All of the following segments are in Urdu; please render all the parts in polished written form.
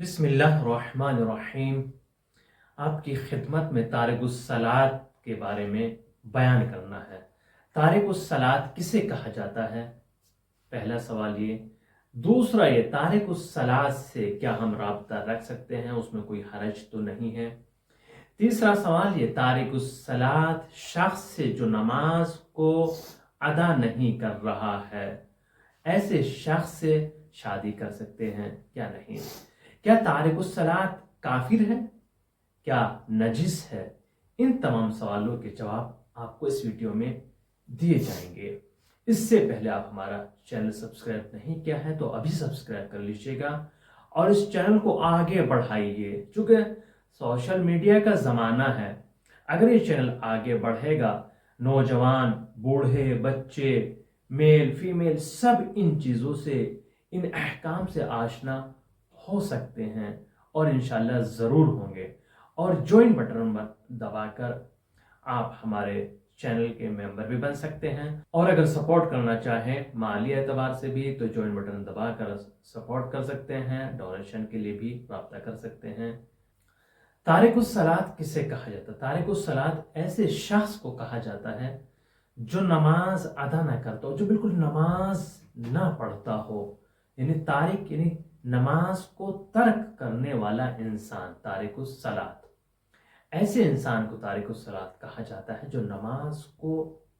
بسم اللہ الرحمن الرحیم۔ آپ کی خدمت میں تارک الصلاۃ کے بارے میں بیان کرنا ہے۔ تارک الصلاۃ کسے کہا جاتا ہے؟ پہلا سوال یہ۔ دوسرا یہ، تارک الصلاۃ سے کیا ہم رابطہ رکھ سکتے ہیں؟ اس میں کوئی حرج تو نہیں ہے؟ تیسرا سوال یہ، تارک الصلاۃ شخص سے جو نماز کو ادا نہیں کر رہا ہے، ایسے شخص سے شادی کر سکتے ہیں کیا نہیں؟ کیا تارک الصلاۃ کافر ہے؟ کیا نجس ہے؟ ان تمام سوالوں کے جواب آپ کو اس ویڈیو میں دیے جائیں گے۔ اس سے پہلے آپ ہمارا چینل سبسکرائب نہیں کیا ہے تو ابھی سبسکرائب کر لیجیے گا اور اس چینل کو آگے بڑھائیے، چونکہ سوشل میڈیا کا زمانہ ہے۔ اگر یہ چینل آگے بڑھے گا، نوجوان، بوڑھے، بچے، میل فیمیل سب ان چیزوں سے، ان احکام سے آشنا ہو سکتے ہیں اور انشاءاللہ ضرور ہوں گے۔ اور جوائن بٹن دبا کر آپ ہمارے چینل کے ممبر بھی بن سکتے ہیں، اور اگر سپورٹ کرنا چاہیں مالی اعتبار سے بھی تو جوائن بٹن دبا کر سپورٹ کر سکتے ہیں، ڈونیشن کے لیے بھی رابطہ کر سکتے ہیں۔ تارک الصلاۃ کسے کہا جاتا ہے؟ تارک الصلاۃ ایسے شخص کو کہا جاتا ہے جو نماز ادا نہ کرتا ہو، جو بالکل نماز نہ پڑھتا ہو، یعنی تارک یعنی نماز کو ترک کرنے والا انسان، تارک الصلاۃ۔ ایسے انسان کو تارک الصلاۃ کہا جاتا ہے جو نماز کو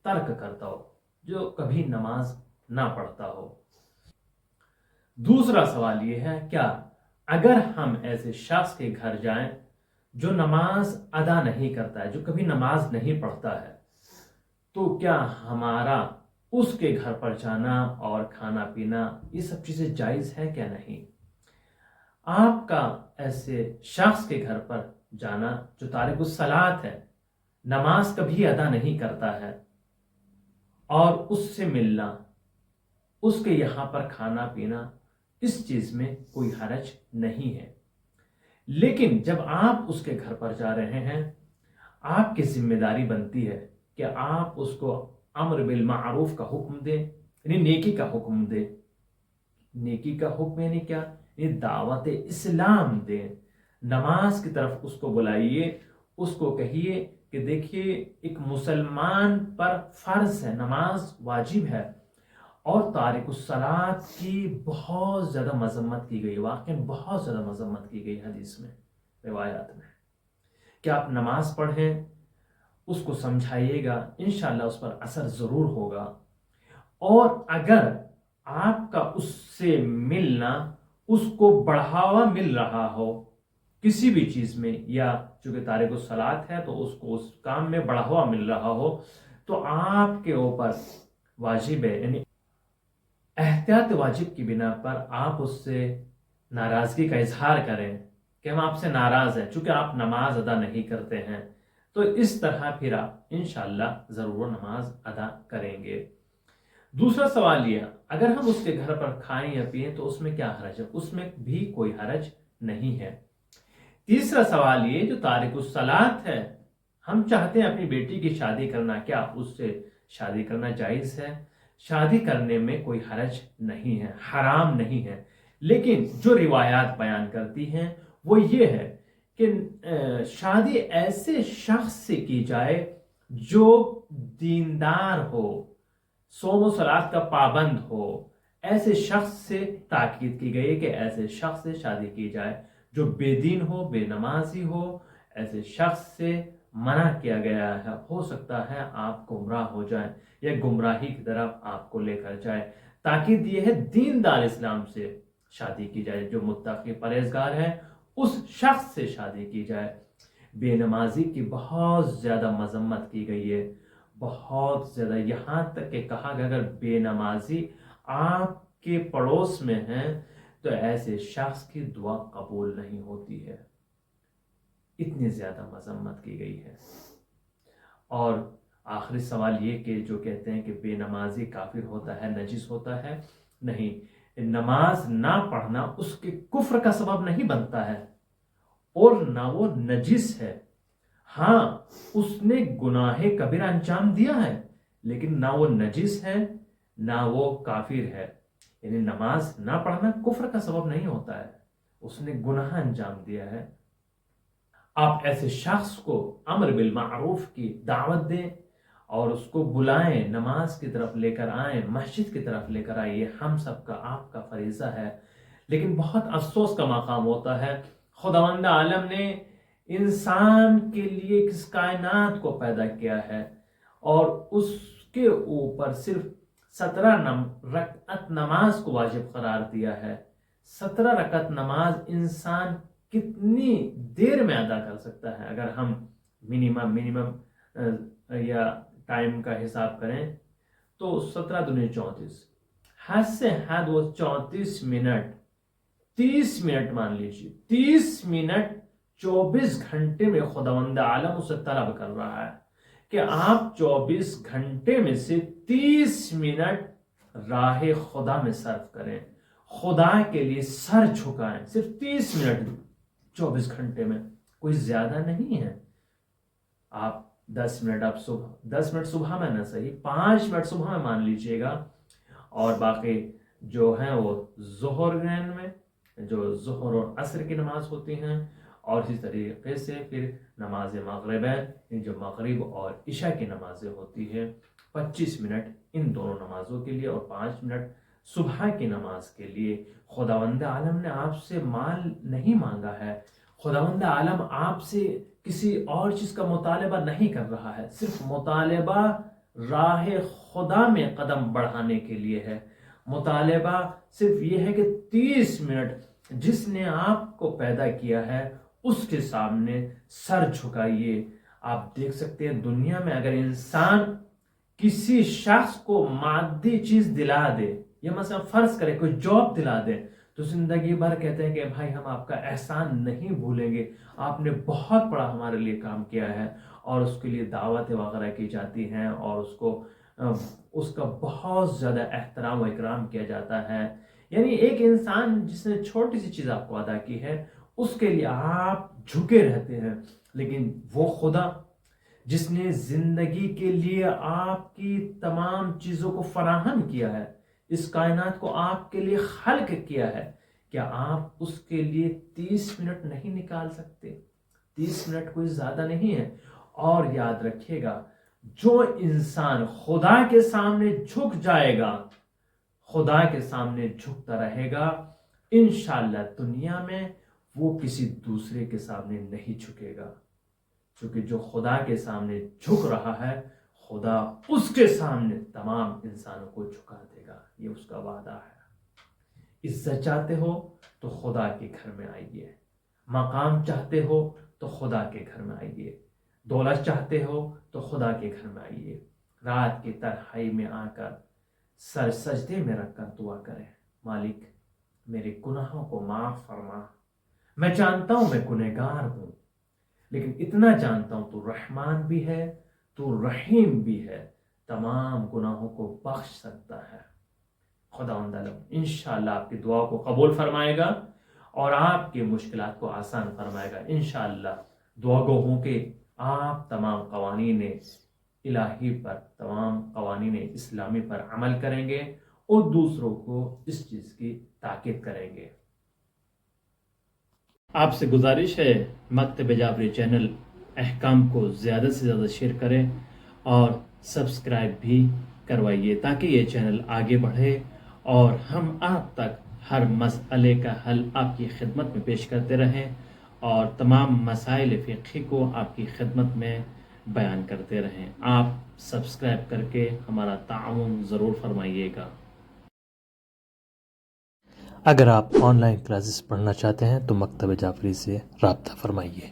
ترک کرتا ہو، جو کبھی نماز نہ پڑھتا ہو۔ دوسرا سوال یہ ہے، کیا اگر ہم ایسے شخص کے گھر جائیں جو نماز ادا نہیں کرتا ہے، جو کبھی نماز نہیں پڑھتا ہے، تو کیا ہمارا اس کے گھر پر جانا اور کھانا پینا یہ سب چیزیں جائز ہے کیا نہیں؟ آپ کا ایسے شخص کے گھر پر جانا جو تارک الصلاۃ ہے، نماز کبھی ادا نہیں کرتا ہے، اور اس سے ملنا، اس کے یہاں پر کھانا پینا، اس چیز میں کوئی حرج نہیں ہے۔ لیکن جب آپ اس کے گھر پر جا رہے ہیں، آپ کی ذمہ داری بنتی ہے کہ آپ اس کو امر بالمعروف کا حکم دیں، یعنی نیکی کا حکم دیں۔ نیکی کا حکم یعنی کیا؟ یعنی دعوت اسلام دیں، نماز کی طرف اس کو بلائیے، اس کو کہیے کہ دیکھیے ایک مسلمان پر فرض ہے، نماز واجب ہے، اور تارک الصلاۃ کی بہت زیادہ مذمت کی گئی، واقعی بہت زیادہ مذمت کی گئی حدیث میں، روایات میں، کہ آپ نماز پڑھیں، اس کو سمجھائیے گا، انشاءاللہ اس پر اثر ضرور ہوگا۔ اور اگر آپ کا اس سے ملنا اس کو بڑھاوا مل رہا ہو کسی بھی چیز میں، یا چونکہ تارک الصلاۃ ہے تو اس کو اس کام میں بڑھاوا مل رہا ہو، تو آپ کے اوپر واجب ہے، یعنی احتیاط واجب کی بنا پر آپ اس سے ناراضگی کا اظہار کریں کہ ہم آپ سے ناراض ہیں چونکہ آپ نماز ادا نہیں کرتے ہیں، تو اس طرح پھر آپ انشاءاللہ ضرور نماز ادا کریں گے۔ دوسرا سوال یہ، اگر ہم اس کے گھر پر کھائیں یا پئیں تو اس میں کیا حرج ہے؟ اس میں بھی کوئی حرج نہیں ہے۔ تیسرا سوال یہ، جو تارک الصلاۃ ہے، ہم چاہتے ہیں اپنی بیٹی کی شادی کرنا، کیا اس سے شادی کرنا جائز ہے؟ شادی کرنے میں کوئی حرج نہیں ہے، حرام نہیں ہے، لیکن جو روایات بیان کرتی ہیں وہ یہ ہے کہ شادی ایسے شخص سے کی جائے جو دیندار ہو، صوم و صلات کا پابند ہو۔ ایسے شخص سے تاکید کی گئی کہ ایسے شخص سے شادی کی جائے جو بے دین ہو، بے نمازی ہو، ایسے شخص سے منع کیا گیا ہے۔ ہو سکتا ہے آپ گمراہ ہو جائیں یا گمراہی کی طرف آپ کو لے کر جائے۔ تاکید یہ ہے دیندار اسلام سے شادی کی جائے، جو متقی پرہیزگار ہے اس شخص سے شادی کی جائے۔ بے نمازی کی بہت زیادہ مذمت کی گئی ہے، بہت زیادہ، یہاں تک کہ کہا کہ اگر بے نمازی آپ کے پڑوس میں ہیں تو ایسے شخص کی دعا قبول نہیں ہوتی ہے، اتنی زیادہ مذمت کی گئی ہے۔ اور آخری سوال یہ کہ جو کہتے ہیں کہ بے نمازی کافر ہوتا ہے، نجس ہوتا ہے، نہیں، نماز نہ پڑھنا اس کے کفر کا سبب نہیں بنتا ہے، اور نہ وہ نجس ہے۔ ہاں، اس نے گناہ کبیرہ انجام دیا ہے، لیکن نہ وہ نجس ہے نہ وہ کافر ہے، یعنی نماز نہ پڑھنا کفر کا سبب نہیں ہوتا ہے، اس نے گناہ انجام دیا ہے. آپ ایسے شخص کو امر بالمعروف کی دعوت دیں اور اس کو بلائیں، نماز کی طرف لے کر آئیں، مسجد کی طرف لے کر آئیں. یہ ہم سب کا، آپ کا فریضہ ہے. لیکن بہت افسوس کا مقام ہوتا ہے، خداوند عالم نے انسان کے لیے اس کائنات کو پیدا کیا ہے اور اس کے اوپر صرف 17 رکعت نماز کو واجب قرار دیا ہے. 17 رکعت نماز انسان کتنی دیر میں ادا کر سکتا ہے؟ اگر ہم منیمم یا ٹائم کا حساب کریں تو 17 دنیا 34، حد سے حد وہ 34 منٹ، 30 منٹ مان لیجیے، 30 منٹ 24 گھنٹے میں خداوند عالم اسے طلب کر رہا ہے کہ آپ 24 گھنٹے میں سے 30 منٹ راہ خدا میں صرف کریں، خدا کے لیے سر جھکائیں. صرف 30 منٹ 24 گھنٹے میں، کوئی زیادہ نہیں ہے. آپ 10 منٹ، آپ صبح 10 منٹ صبح میں نہ صحیح، 5 منٹ صبح میں مان لیجئے گا، اور باقی جو ہیں وہ ظہر میں، جو ظہر اور عصر کی نماز ہوتی ہیں، اور اسی طریقے سے پھر نماز مغربین جو مغرب اور عشاء کی نمازیں ہوتی ہیں، 25 منٹ ان دونوں نمازوں کے لیے اور 5 منٹ صبح کی نماز کے لیے. خداوند عالم نے آپ سے مال نہیں مانگا ہے، خداوند عالم آپ سے کسی اور چیز کا مطالبہ نہیں کر رہا ہے، صرف مطالبہ راہ خدا میں قدم بڑھانے کے لیے ہے. مطالبہ صرف یہ ہے کہ 30 منٹ جس نے آپ کو پیدا کیا ہے اس کے سامنے سر جھکائیے. آپ دیکھ سکتے ہیں دنیا میں اگر انسان کسی شخص کو مادی چیز دلا دے، یا مثلا فرض کرے کوئی جاب دلا دے، تو زندگی بھر کہتے ہیں کہ بھائی ہم آپ کا احسان نہیں بھولیں گے، آپ نے بہت بڑا ہمارے لیے کام کیا ہے، اور اس کے لیے دعوتیں وغیرہ کی جاتی ہیں اور اس کا بہت زیادہ احترام و اکرام کیا جاتا ہے. یعنی ایک انسان جس نے چھوٹی سی چیز آپ کو ادا کی ہے اس کے لیے آپ جھکے رہتے ہیں. لیکن وہ خدا جس نے زندگی کے لیے آپ کی تمام چیزوں کو فراہم کیا ہے، اس کائنات کو آپ کے لیے خلق کیا ہے، کیا آپ اس کے لیے 30 منٹ نہیں نکال سکتے؟ 30 منٹ کوئی زیادہ نہیں ہے. اور یاد رکھیے گا، جو انسان خدا کے سامنے جھک جائے گا، خدا کے سامنے جھکتا رہے گا، انشاءاللہ دنیا میں وہ کسی دوسرے کے سامنے نہیں جھکے گا. کیونکہ جو خدا کے سامنے جھک رہا ہے، خدا اس کے سامنے تمام انسانوں کو جھکا دے گا. یہ اس کا وعدہ ہے. عزت چاہتے ہو تو خدا کے گھر میں آئیے، مقام چاہتے ہو تو خدا کے گھر میں آئیے، دولت چاہتے ہو تو خدا کے گھر میں آئیے. رات کی تنہائی میں آ کر سر سجدے میں رکھ کر دعا کریں، مالک میرے گناہوں کو معاف فرما. میں جانتا ہوں میں گنہگار ہوں، لیکن اتنا جانتا ہوں تو رحمان بھی ہے، تو رحیم بھی ہے، تمام گناہوں کو بخش سکتا ہے. خداوند عالم انشاءاللہ آپ کی دعا کو قبول فرمائے گا اور آپ کی مشکلات کو آسان فرمائے گا. انشاءاللہ دعا گو ہوں کہ آپ تمام قوانین الہی پر، تمام قوانین اسلامی پر عمل کریں گے اور دوسروں کو اس چیز کی تاکید کریں گے. آپ سے گزارش ہے مکتب جعفری چینل احکام کو زیادہ سے زیادہ شیئر کریں اور سبسکرائب بھی کروائیے تاکہ یہ چینل آگے بڑھے اور ہم آپ تک ہر مسئلے کا حل آپ کی خدمت میں پیش کرتے رہیں اور تمام مسائل فقہی کو آپ کی خدمت میں بیان کرتے رہیں. آپ سبسکرائب کر کے ہمارا تعاون ضرور فرمائیے گا. اگر آپ آن لائن کلاسز پڑھنا چاہتے ہیں تو مکتب جعفری سے رابطہ فرمائیے.